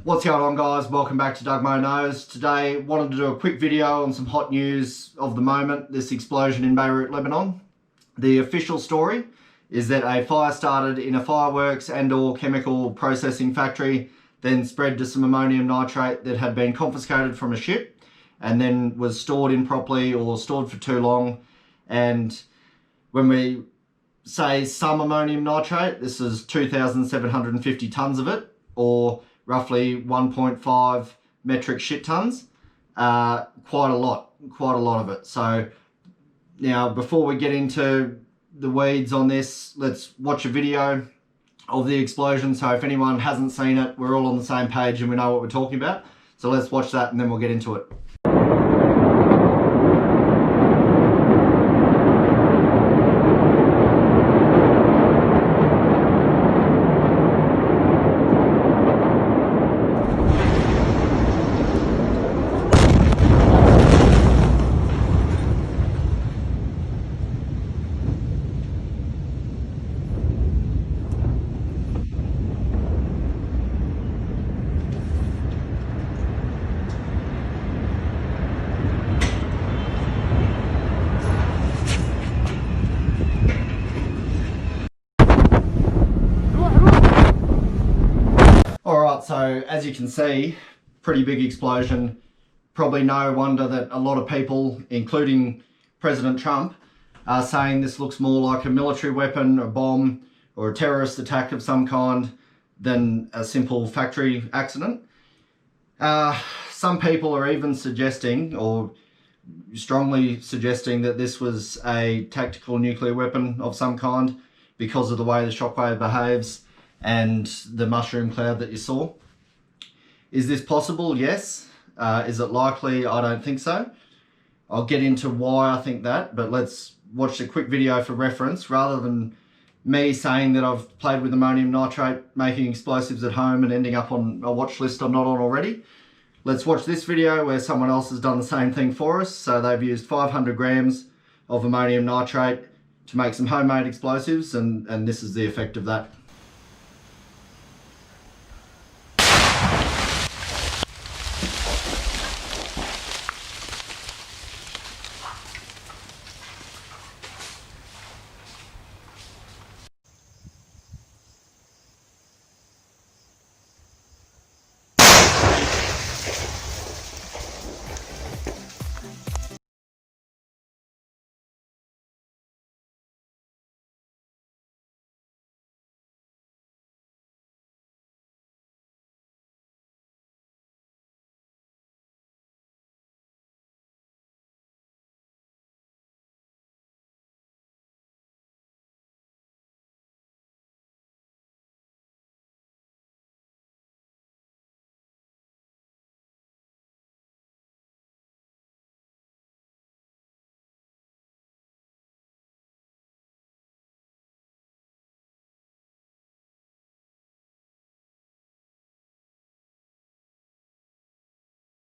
What's going on, guys? Welcome back to Doug Mo Knows. Today wanted to do a quick video on some hot news of the moment, this explosion in Beirut, Lebanon. The official story is that a fire started in a fireworks and or chemical processing factory, then spread to some ammonium nitrate that had been confiscated from a ship and then was stored improperly or stored for too long. And when we say some ammonium nitrate, this is 2,750 tonnes of it, or roughly 1.5 metric shit tons. Quite a lot of it. So now, before we get into the weeds on this, let's watch a video of the explosion. So if anyone hasn't seen it, we're all on the same page and we know what we're talking about. So let's watch that and then we'll get into it. Alright, so as you can see, pretty big explosion. Probably no wonder that a lot of people, including President Trump, are saying this looks more like a military weapon, a bomb, or a terrorist attack of some kind than a simple factory accident. Some people are even suggesting, or strongly suggesting, that this was a tactical nuclear weapon of some kind because of the way the shockwave behaves and the mushroom cloud that you saw. Is this possible? Yes. Is it likely? I don't think so. I'll get into why I think that, but let's watch a quick video for reference rather than me saying that I've played with ammonium nitrate, making explosives at home and ending up on a watch list I'm not on already. Let's watch this video where someone else has done the same thing for us. So they've used 500 grams of ammonium nitrate to make some homemade explosives, and this is the effect of that.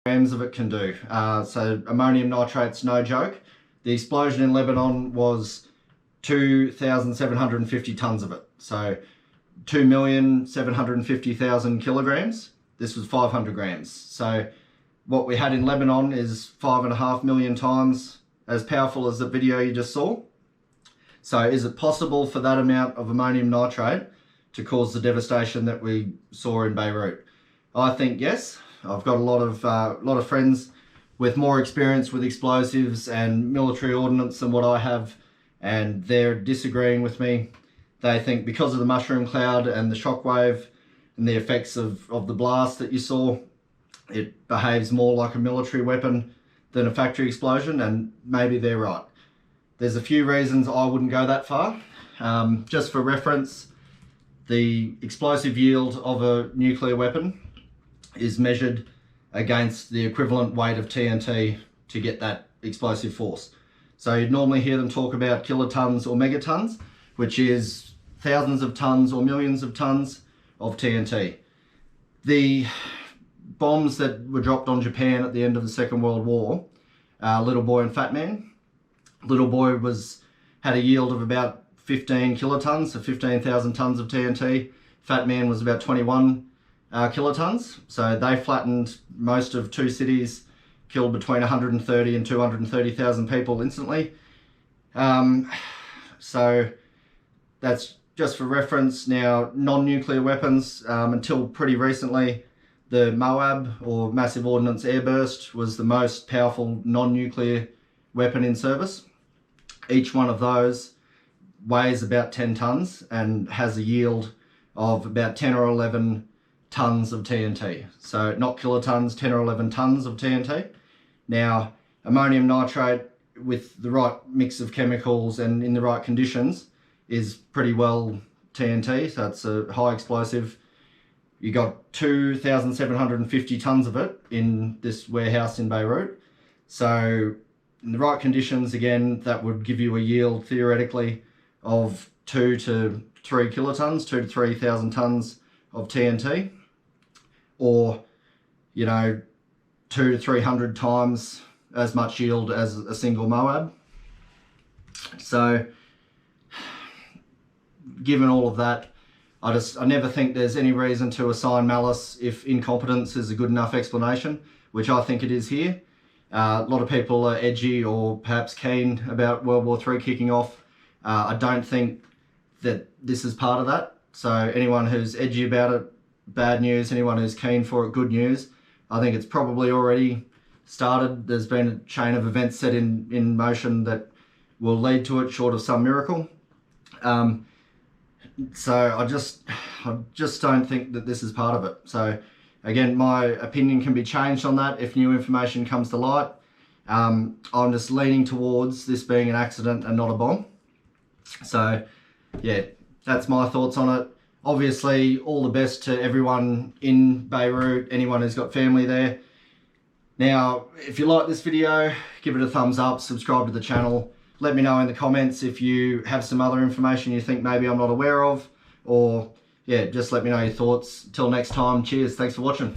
Grams of it can do. So ammonium nitrate's no joke. The explosion in Lebanon was 2,750 tonnes of it. So 2,750,000 kilograms. This was 500 grams. So what we had in Lebanon is 5.5 million times as powerful as the video you just saw. So is it possible for that amount of ammonium nitrate to cause the devastation that we saw in Beirut? I think yes. I've got a lot of friends with more experience with explosives and military ordnance than what I have, and they're disagreeing with me. They think because of the mushroom cloud and the shockwave and the effects of the blast that you saw, it behaves more like a military weapon than a factory explosion, and maybe they're right. There's a few reasons I wouldn't go that far. Just for reference, the explosive yield of a nuclear weapon is measured against the equivalent weight of TNT to get that explosive force. So you'd normally hear them talk about kilotons or megatons, which is thousands of tons or millions of tons of TNT. The bombs that were dropped on Japan at the end of the Second World War, Little Boy and Fat Man. Little Boy had a yield of about 15 kilotons, so 15,000 tons of TNT. Fat Man was about 21 kilotons. So they flattened most of two cities, killed between 130 and 230,000 people instantly. So that's just for reference. Now, non-nuclear weapons, until pretty recently, the MOAB, or Massive Ordnance Airburst, was the most powerful non-nuclear weapon in service. Each one of those weighs about 10 tons and has a yield of about 10 or 11 tons of TNT. So not kilotons, 10 or 11 tons of TNT. Now, ammonium nitrate with the right mix of chemicals and in the right conditions is pretty well TNT, so it's a high explosive. You got 2,750 tons of it in this warehouse in Beirut. So in the right conditions, again, that would give you a yield theoretically of 2 to 3 kilotons, 2 to 3,000 tons of TNT, or, you know, 200 to 300 times as much yield as a single MOAB. So given all of that, I never think there's any reason to assign malice if incompetence is a good enough explanation, which I think it is here. A lot of people are edgy or perhaps keen about World War III kicking off. I don't think that this is part of that. So anyone who's edgy about it, bad news. Anyone who's keen for it, good news. I think it's probably already started. There's been a chain of events set in motion that will lead to it, short of some miracle. So I just don't think that this is part of it. So again, my opinion can be changed on that if new information comes to light. I'm just leaning towards this being an accident and not a bomb. So yeah, that's my thoughts on it. Obviously, all the best to everyone in Beirut, anyone who's got family there. Now, if you like this video, give it a thumbs up, subscribe to the channel. Let me know in the comments if you have some other information you think maybe I'm not aware of, or yeah, just let me know your thoughts. Till next time, cheers, thanks for watching.